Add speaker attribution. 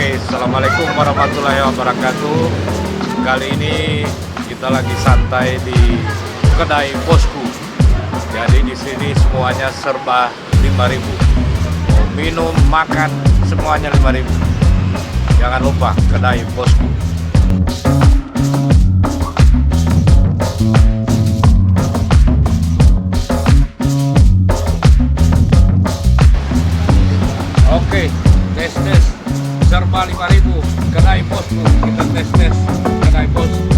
Speaker 1: Oke, assalamualaikum warahmatullahi wabarakatuh. Kali ini kita lagi santai di kedai bosku. Jadi di sini semuanya serba 5.000. Mau minum, makan, semuanya 5.000. Jangan lupa kedai bosku. Oke, tes serba 5.000 kedai bosku. Kita tes kedai bosku.